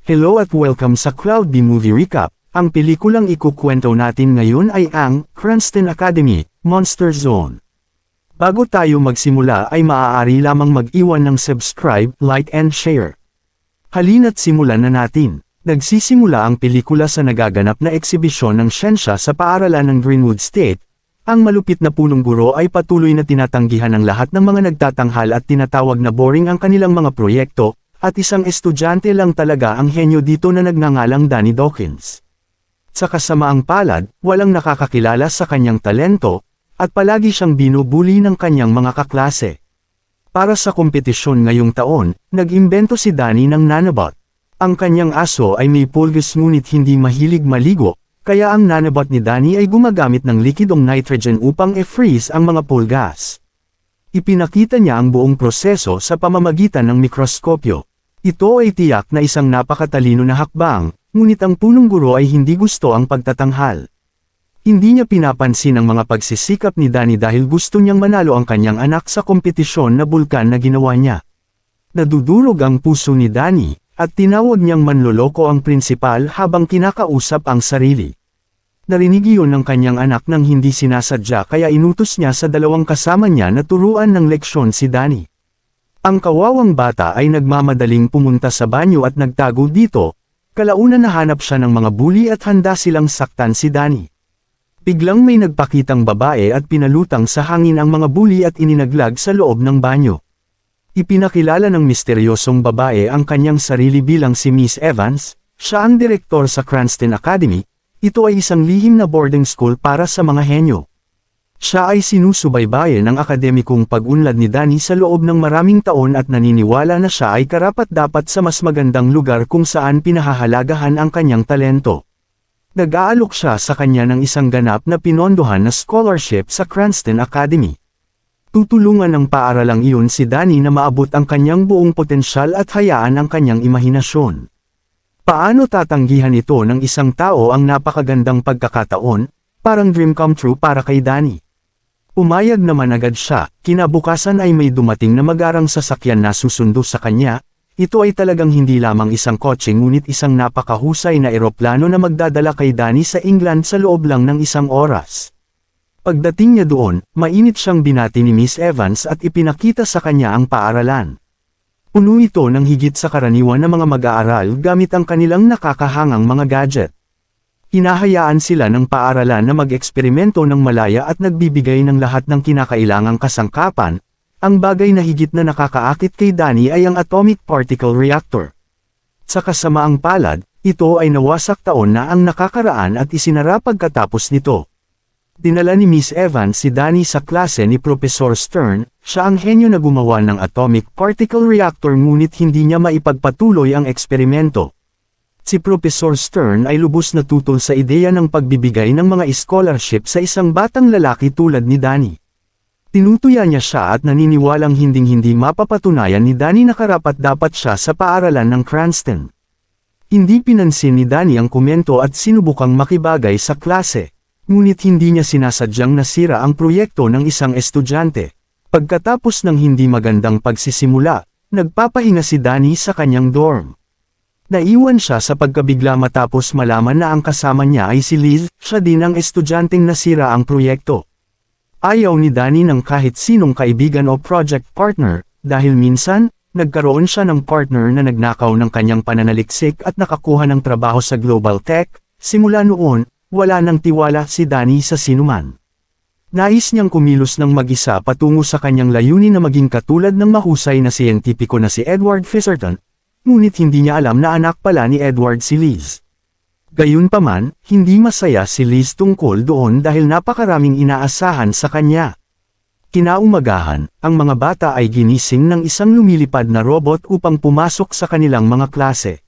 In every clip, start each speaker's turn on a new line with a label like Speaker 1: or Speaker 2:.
Speaker 1: Hello at welcome sa Cloud B Movie Recap. Ang pelikulang ikukwento natin ngayon ay ang Cranston Academy, Monster Zone. Bago tayo magsimula ay maaari lamang mag-iwan ng subscribe, like and share. Halina't simulan na natin. Nagsisimula ang pelikula sa nagaganap na eksibisyon ng siyensya sa paaralan ng Greenwood State. Ang malupit na punong guro ay patuloy na tinatanggihan ng lahat ng mga nagtatanghal at tinatawag na boring ang kanilang mga proyekto, at isang estudyante lang talaga ang henyo dito na nagngangalang Danny Dawkins. Sa kasamaang palad, walang nakakakilala sa kanyang talento, at palagi siyang binubuli ng kanyang mga kaklase. Para sa kompetisyon ngayong taon, nag-imbento si Danny ng nanobot. Ang kanyang aso ay may pulgas ngunit hindi mahilig maligo, kaya ang nanobot ni Danny ay gumagamit ng likidong nitrogen upang e-freeze ang mga pulgas. Ipinakita niya ang buong proseso sa pamamagitan ng mikroskopyo. Ito ay tiyak na isang napakatalino na hakbang, ngunit ang punong guro ay hindi gusto ang pagtatanghal. Hindi niya pinapansin ang mga pagsisikap ni Danny dahil gusto niyang manalo ang kanyang anak sa kompetisyon na bulkan na ginawa niya. Nadudurog ang puso ni Danny, at tinawag niyang manloloko ang prinsipal habang kinakausap ang sarili. Narinig iyon ng kanyang anak nang hindi sinasadya kaya inutos niya sa dalawang kasama niya na turuan ng leksyon si Danny. Ang kawawang bata ay nagmamadaling pumunta sa banyo at nagtago dito, kalaunan nahanap siya ng mga bully at handa silang saktan si Danny. Biglang may nagpakitang babae at pinalutang sa hangin ang mga bully at ininaglag sa loob ng banyo. Ipinakilala ng misteryosong babae ang kanyang sarili bilang si Miss Evans, siya ang direktor sa Cranston Academy. Ito ay isang lihim na boarding school para sa mga henyo. Siya ay sinusubaybayan ng akademikong pag-unlad ni Danny sa loob ng maraming taon at naniniwala na siya ay karapat-dapat sa mas magandang lugar kung saan pinahahalagahan ang kanyang talento. Nag-aalok siya sa kanya ng isang ganap na pinondohan na scholarship sa Cranston Academy. Tutulungan ng paaralang iyon si Danny na maabot ang kanyang buong potensyal at hayaan ang kanyang imahinasyon. Paano tatanggihan ito ng isang tao ang napakagandang pagkakataon, parang dream come true para kay Danny? Umayag naman agad siya, kinabukasan ay may dumating na magarang sasakyan na susundo sa kanya. Ito ay talagang hindi lamang isang kotse ngunit isang napakahusay na eroplano na magdadala kay Danny sa England sa loob lang ng isang oras. Pagdating niya doon, mainit siyang binati ni Miss Evans at ipinakita sa kanya ang paaralan. Puno ito ng higit sa karaniwan na mga mag-aaral gamit ang kanilang nakakahangang mga gadget. Hinahayaan sila ng paaralan na mag-eksperimento ng malaya at nagbibigay ng lahat ng kinakailangang kasangkapan. Ang bagay na higit na nakakaakit kay Danny ay ang atomic particle reactor. Sa kasamaang palad, ito ay nawasak taon na ang nakakaraan at isinara pagkatapos nito. Dinala ni Miss Evans si Danny sa klase ni Professor Stern, siya ang henyo na gumawa ng atomic particle reactor ngunit hindi niya maipagpatuloy ang eksperimento. Si Professor Stern ay lubos na tutol sa ideya ng pagbibigay ng mga scholarship sa isang batang lalaki tulad ni Danny. Tinutuya niya siya at naniniwalang hinding-hindi mapapatunayan ni Danny na karapat-dapat siya sa paaralan ng Cranston. Hindi pinansin ni Danny ang komento at sinubukang makibagay sa klase, ngunit hindi niya sinasadyang nasira ang proyekto ng isang estudyante. Pagkatapos ng hindi magandang pagsisimula, nagpapahinga si Danny sa kanyang dorm. Naiwan siya sa pagkabigla matapos malaman na ang kasama niya ay si Liz, siya din ang estudyanteng nasira ang proyekto. Ayaw ni Danny ng kahit sinong kaibigan o project partner, dahil minsan, nagkaroon siya ng partner na nagnakaw ng kanyang pananaliksik at nakakuha ng trabaho sa Global Tech. Simula noon, wala nang tiwala si Danny sa sinuman. Nais niyang kumilos ng mag-isa patungo sa kanyang layunin na maging katulad ng mahusay na siyentipiko na si Edward Fisherton. Ngunit hindi niya alam na anak pala ni Edward si Liz. Gayunpaman, hindi masaya si Liz tungkol doon dahil napakaraming inaasahan sa kanya. Kinaumagahan, ang mga bata ay ginising ng isang lumilipad na robot upang pumasok sa kanilang mga klase.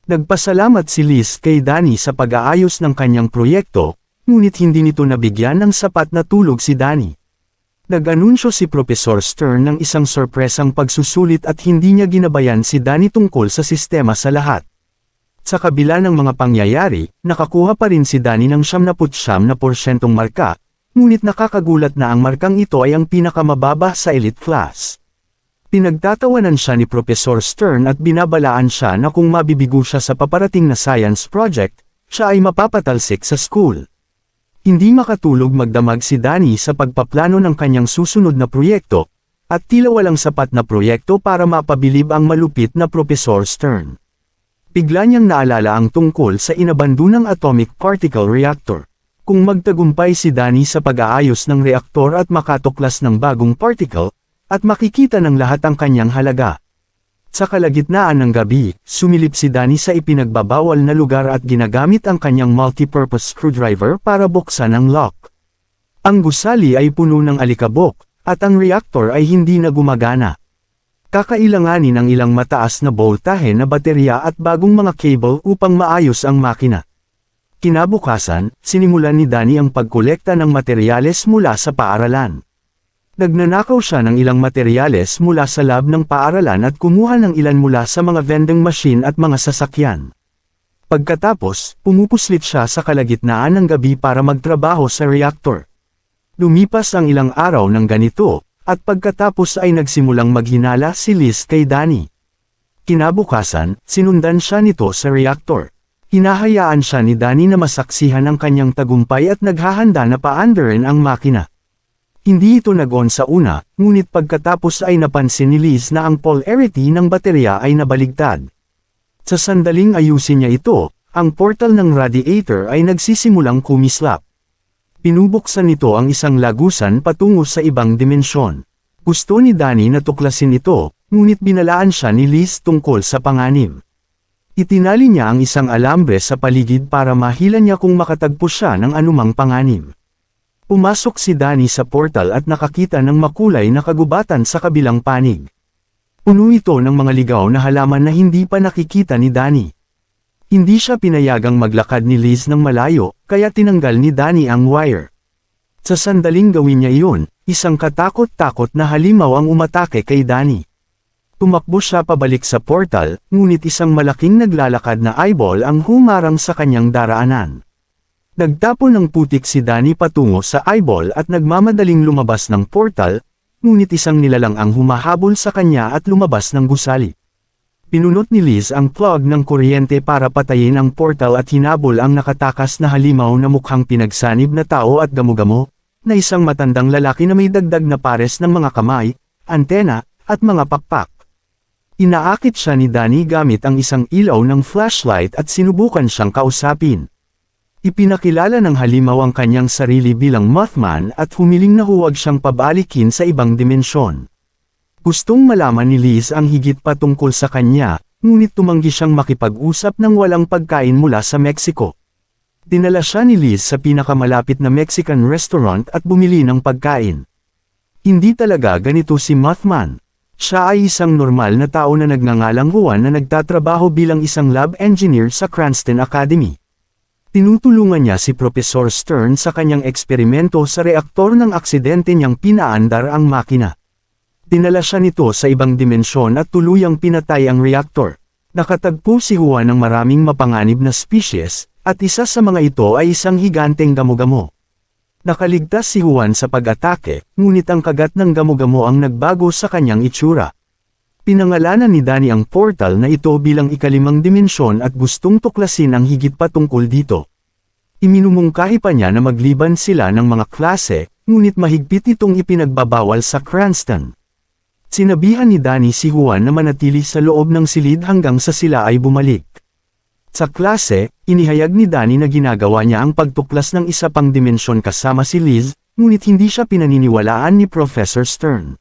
Speaker 1: Nagpasalamat si Liz kay Danny sa pag-aayos ng kanyang proyekto, ngunit hindi nito nabigyan ng sapat na tulog si Danny. Nag-anunsyo si Professor Stern ng isang sorpresang pagsusulit at hindi niya ginabayan si Danny tungkol sa sistema sa lahat. Sa kabila ng mga pangyayari, nakakuha pa rin si Danny ng 79% marka, ngunit nakakagulat na ang markang ito ay ang pinakamababa sa elite class. Pinagtatawanan siya ni Professor Stern at binabalaan siya na kung mabibigo siya sa paparating na science project, siya ay mapapatalsik sa school. Hindi makatulog magdamag si Danny sa pagpaplano ng kanyang susunod na proyekto, at tila walang sapat na proyekto para mapabilib ang malupit na Professor Stern. Bigla niyang naalala ang tungkol sa inabandonang atomic particle reactor. Kung magtagumpay si Danny sa pag-aayos ng reaktor at makatuklas ng bagong particle, at makikita ng lahat ang kanyang halaga. Sa kalagitnaan ng gabi, sumilip si Danny sa ipinagbabawal na lugar at ginagamit ang kanyang multi-purpose screwdriver para buksan ang lock. Ang gusali ay puno ng alikabok, at ang reactor ay hindi na gumagana. Kakailanganin ang ilang mataas na boltahe na baterya at bagong mga cable upang maayos ang makina. Kinabukasan, sinimulan ni Danny ang pagkolekta ng materyales mula sa paaralan. Nagnanakaw siya ng ilang materyales mula sa lab ng paaralan at kumuha ng ilan mula sa mga vending machine at mga sasakyan. Pagkatapos, pumupuslit siya sa kalagitnaan ng gabi para magtrabaho sa reactor. Lumipas ang ilang araw ng ganito, at pagkatapos ay nagsimulang maghinala si Liz kay Danny. Kinabukasan, sinundan siya nito sa reactor. Hinahayaan siya ni Danny na masaksihan ang kanyang tagumpay at naghahanda na paandarin ang makina. Hindi ito nag-on sa una, ngunit pagkatapos ay napansin ni Liz na ang polarity ng baterya ay nabaligtad. Sa sandaling ayusin niya ito, ang portal ng radiator ay nagsisimulang kumislap. Pinubuksan nito ang isang lagusan patungo sa ibang dimensyon. Gusto ni Danny na tuklasin ito, ngunit binalaan siya ni Liz tungkol sa panganib. Itinali niya ang isang alambre sa paligid para mahila niya kung makatagpo siya ng anumang panganib. Pumasok si Danny sa portal at nakakita ng makulay na kagubatan sa kabilang panig. Puno ito ng mga ligaw na halaman na hindi pa nakikita ni Danny. Hindi siya pinayagang maglakad ni Liz ng malayo, kaya tinanggal ni Danny ang wire. Sa sandaling gawin niya iyon, isang katakot-takot na halimaw ang umatake kay Danny. Tumakbo siya pabalik sa portal, ngunit isang malaking naglalakad na eyeball ang humarang sa kanyang daraanan. Nagtapon ng putik si Danny patungo sa eyeball at nagmamadaling lumabas ng portal, ngunit isang nilalang ang humahabol sa kanya at lumabas ng gusali. Pinunot ni Liz ang plug ng kuryente para patayin ang portal at hinabol ang nakatakas na halimaw na mukhang pinagsanib na tao at gamo-gamo, na isang matandang lalaki na may dagdag na pares ng mga kamay, antena, at mga pakpak. Inaakit siya ni Danny gamit ang isang ilaw ng flashlight at sinubukan siyang kausapin. Ipinakilala ng halimaw ang kanyang sarili bilang Mothman at humiling na huwag siyang pabalikin sa ibang dimensyon. Gustong malaman ni Liz ang higit pa tungkol sa kanya, ngunit tumanggi siyang makipag-usap ng walang pagkain mula sa Mexico. Dinala siya ni Liz sa pinakamalapit na Mexican restaurant at bumili ng pagkain. Hindi talaga ganito si Mothman. Siya ay isang normal na tao na nagngangalang Juan na nagtatrabaho bilang isang lab engineer sa Cranston Academy. Tinutulungan niya si Professor Stern sa kanyang eksperimento sa reaktor ng aksidente niyang pinaandar ang makina. Dinala siya nito sa ibang dimensyon at tuluyang pinatay ang reaktor. Nakatagpo si Juan ng maraming mapanganib na species, at isa sa mga ito ay isang higanteng gamo-gamo. Nakaligtas si Juan sa pag-atake, ngunit ang kagat ng gamo-gamo ang nagbago sa kanyang itsura. Pinangalanan ni Danny ang portal na ito bilang ikalimang dimensyon at gustong tuklasin ang higit pa tungkol dito. Iminumungkahi pa niya na magliban sila ng mga klase, ngunit mahigpit itong ipinagbabawal sa Cranston. Sinabihan ni Danny si Juan na manatili sa loob ng silid hanggang sa sila ay bumalik. Sa klase, inihayag ni Danny na ginagawa niya ang pagtuklas ng isa pang dimensyon kasama si Liz, ngunit hindi siya pinaniniwalaan ni Professor Stern.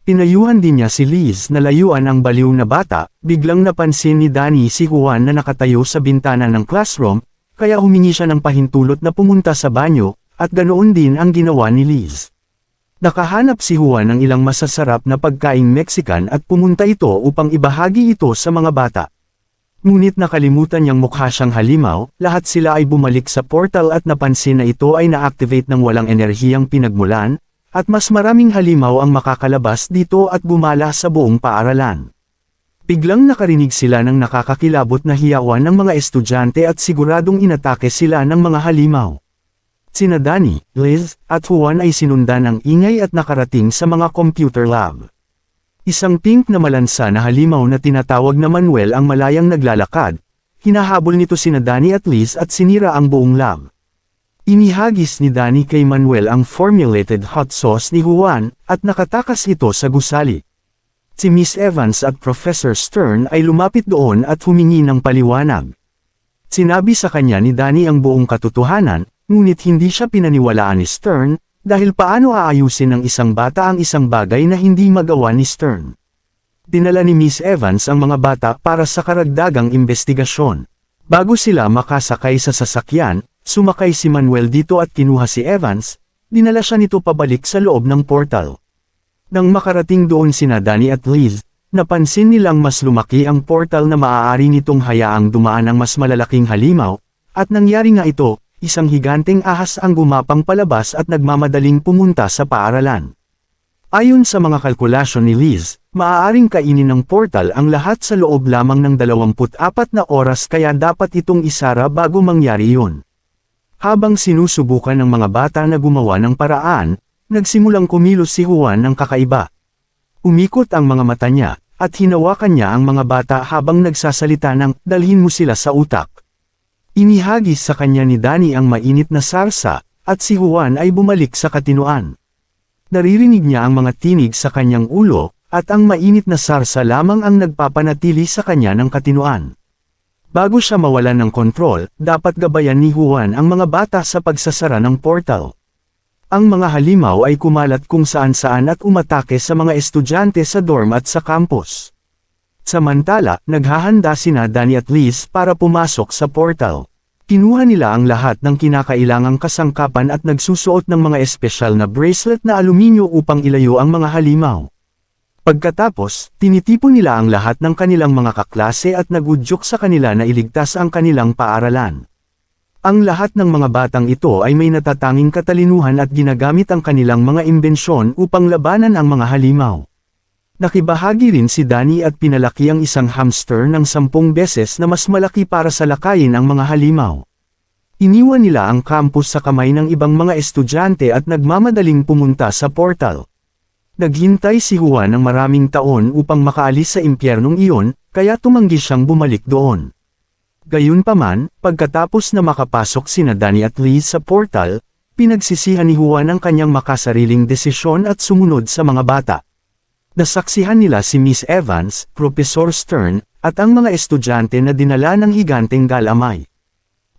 Speaker 1: Pinayuhan din niya si Liz na layuan ang baliw na bata, biglang napansin ni Danny si Juan na nakatayo sa bintana ng classroom, kaya humingi siya ng pahintulot na pumunta sa banyo, at ganoon din ang ginawa ni Liz. Nakahanap si Juan ng ilang masasarap na pagkaing Mexican at pumunta ito upang ibahagi ito sa mga bata. Ngunit nakalimutan niyang mukha siyang halimaw, lahat sila ay bumalik sa portal at napansin na ito ay na-activate ng walang enerhiyang pinagmulan, at mas maraming halimaw ang makakalabas dito at gumala sa buong paaralan. Biglang nakarinig sila ng nakakakilabot na hiyawan ng mga estudyante at siguradong inatake sila ng mga halimaw. Sina Danny, Liz, at Juan ay sinundan ng ingay at nakarating sa mga computer lab. Isang pink na malansa na halimaw na tinatawag na Manuel ang malayang naglalakad. Hinahabol nito sina Danny at Liz at sinira ang buong lab. Inihagis ni Danny kay Manuel ang formulated hot sauce ni Juan, at nakatakas ito sa gusali. Si Miss Evans at Professor Stern ay lumapit doon at humingi ng paliwanag. Sinabi sa kanya ni Danny ang buong katotohanan, ngunit hindi siya pinaniwalaan ni Stern, dahil paano aayusin ng isang bata ang isang bagay na hindi magawa ni Stern. Dinala ni Miss Evans ang mga bata para sa karagdagang investigasyon. Bago sila makasakay sa sasakyan, sumakay si Manuel dito at kinuha si Evans, dinala siya nito pabalik sa loob ng portal. Nang makarating doon sina Danny at Liz, napansin nilang mas lumaki ang portal na maaari nitong hayaang dumaan ang mas malalaking halimaw, at nangyari nga ito, isang higanteng ahas ang gumapang palabas at nagmamadaling pumunta sa paaralan. Ayon sa mga kalkulasyon ni Liz, maaaring kainin ng portal ang lahat sa loob lamang ng 24 na oras kaya dapat itong isara bago mangyari yun. Habang sinusubukan ng mga bata na gumawa ng paraan, nagsimulang kumilos si Juan ng kakaiba. Umikot ang mga mata niya, at hinawakan niya ang mga bata habang nagsasalita ng, "Dalhin mo sila sa utak." Inihagis sa kanya ni Danny ang mainit na sarsa, at si Juan ay bumalik sa katinoan. Naririnig niya ang mga tinig sa kanyang ulo, at ang mainit na sarsa lamang ang nagpapanatili sa kanya ng katinoan. Bago siya mawalan ng kontrol, dapat gabayan ni Juan ang mga bata sa pagsasara ng portal. Ang mga halimaw ay kumalat kung saan-saan at umatake sa mga estudyante sa dorm at sa campus. Samantala, naghahanda sina Danny at Liz para pumasok sa portal. Kinuha nila ang lahat ng kinakailangang kasangkapan at nagsusuot ng mga espesyal na bracelet na aluminyo upang ilayo ang mga halimaw. Pagkatapos, tinitipon nila ang lahat ng kanilang mga kaklase at nagudyok sa kanila na iligtas ang kanilang paaralan. Ang lahat ng mga batang ito ay may natatanging katalinuhan at ginagamit ang kanilang mga imbensyon upang labanan ang mga halimaw. Nakibahagi rin si Danny at pinalaki ang isang hamster ng 10 beses na mas malaki para sa lakayin ang mga halimaw. Iniwan nila ang campus sa kamay ng ibang mga estudyante at nagmamadaling pumunta sa portal. Naghintay si Juan ng maraming taon upang makaalis sa impyernong iyon, kaya tumanggi siyang bumalik doon. Gayunpaman, pagkatapos na makapasok sina Danny at Liz sa portal, pinagsisihan ni Juan ang kanyang makasariling desisyon at sumunod sa mga bata. Nasaksihan nila si Miss Evans, Professor Stern, at ang mga estudyante na dinala ng higanteng galamay.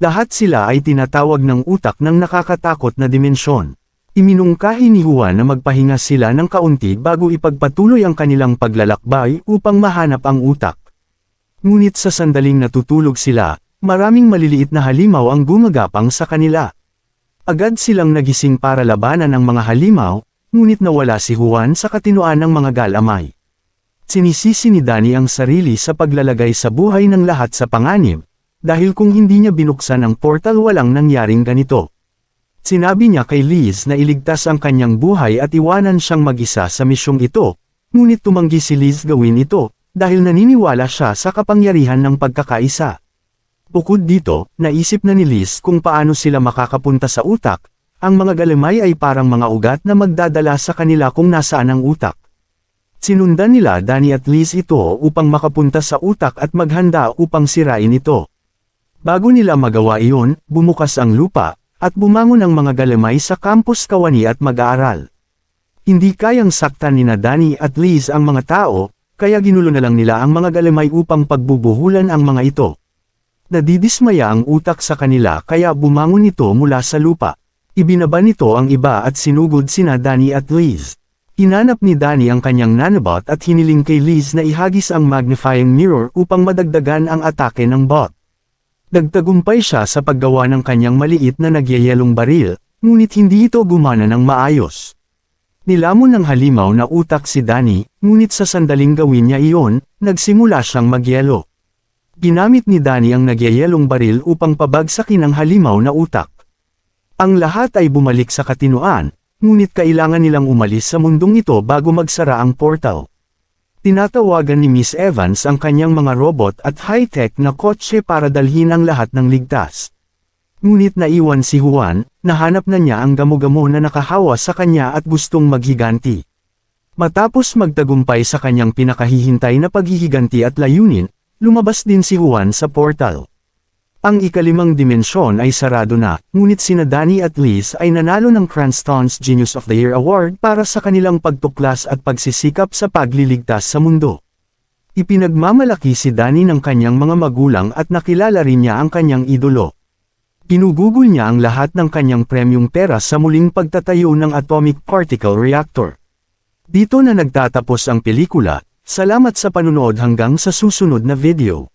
Speaker 1: Lahat sila ay tinatawag ng utak ng nakakatakot na dimensyon. Iminungkahi ni Juan na magpahinga sila ng kaunti bago ipagpatuloy ang kanilang paglalakbay upang mahanap ang utak. Ngunit sa sandaling natutulog sila, maraming maliliit na halimaw ang gumagapang sa kanila. Agad silang nagising para labanan ang mga halimaw, ngunit nawala si Juan sa katinoan ng mga galamay. Sinisisi ni Danny ang sarili sa paglalagay sa buhay ng lahat sa panganib, dahil kung hindi niya binuksan ang portal walang nangyaring ganito. Sinabi niya kay Liz na iligtas ang kanyang buhay at iwanan siyang mag-isa sa misyong ito, ngunit tumanggi si Liz gawin ito, dahil naniniwala siya sa kapangyarihan ng pagkakaisa. Bukod dito, naisip na ni Liz kung paano sila makakapunta sa utak. Ang mga galamay ay parang mga ugat na magdadala sa kanila kung nasaan ang utak. Sinundan nila Danny at Liz ito upang makapunta sa utak at maghanda upang sirain ito. Bago nila magawa iyon, bumukas ang lupa, at bumangon ang mga galamay sa campus kawani at mag-aaral. Hindi kayang saktan ni Danny at Liz ang mga tao, kaya ginulo na lang nila ang mga galamay upang pagbubuhulan ang mga ito. Nadidismaya ang utak sa kanila kaya bumangon ito mula sa lupa. Ibinaba nito ang iba at sinugod sina Danny at Liz. Hinanap ni Danny ang kanyang nanobot at hiniling kay Liz na ihagis ang magnifying mirror upang madagdagan ang atake ng bot. Nagtagumpay siya sa paggawa ng kanyang maliit na nagyayelong baril, ngunit hindi ito gumana ng maayos. Nilamon ng halimaw na utak si Danny, ngunit sa sandaling gawin niya iyon, nagsimula siyang magyelo. Ginamit ni Danny ang nagyayelong baril upang pabagsakin ang halimaw na utak. Ang lahat ay bumalik sa katinoan, ngunit kailangan nilang umalis sa mundong ito bago magsara ang portal. Tinatawagan ni Miss Evans ang kanyang mga robot at high-tech na kotse para dalhin ang lahat ng ligtas. Ngunit naiwan si Juan, nahanap na niya ang gamo-gamo na nakahawa sa kanya at gustong maghiganti. Matapos magtagumpay sa kanyang pinakahihintay na paghihiganti at layunin, lumabas din si Juan sa portal. Ang ikalimang dimensyon ay sarado na, ngunit sina Danny at Liz ay nanalo ng Cranston's Genius of the Year Award para sa kanilang pagtuklas at pagsisikap sa pagliligtas sa mundo. Ipinagmamalaki si Danny ng kanyang mga magulang at nakilala rin niya ang kanyang idolo. Pinugugol niya ang lahat ng kanyang premyong pera sa muling pagtatayo ng atomic particle reactor. Dito na nagtatapos ang pelikula. Salamat sa panunood hanggang sa susunod na video.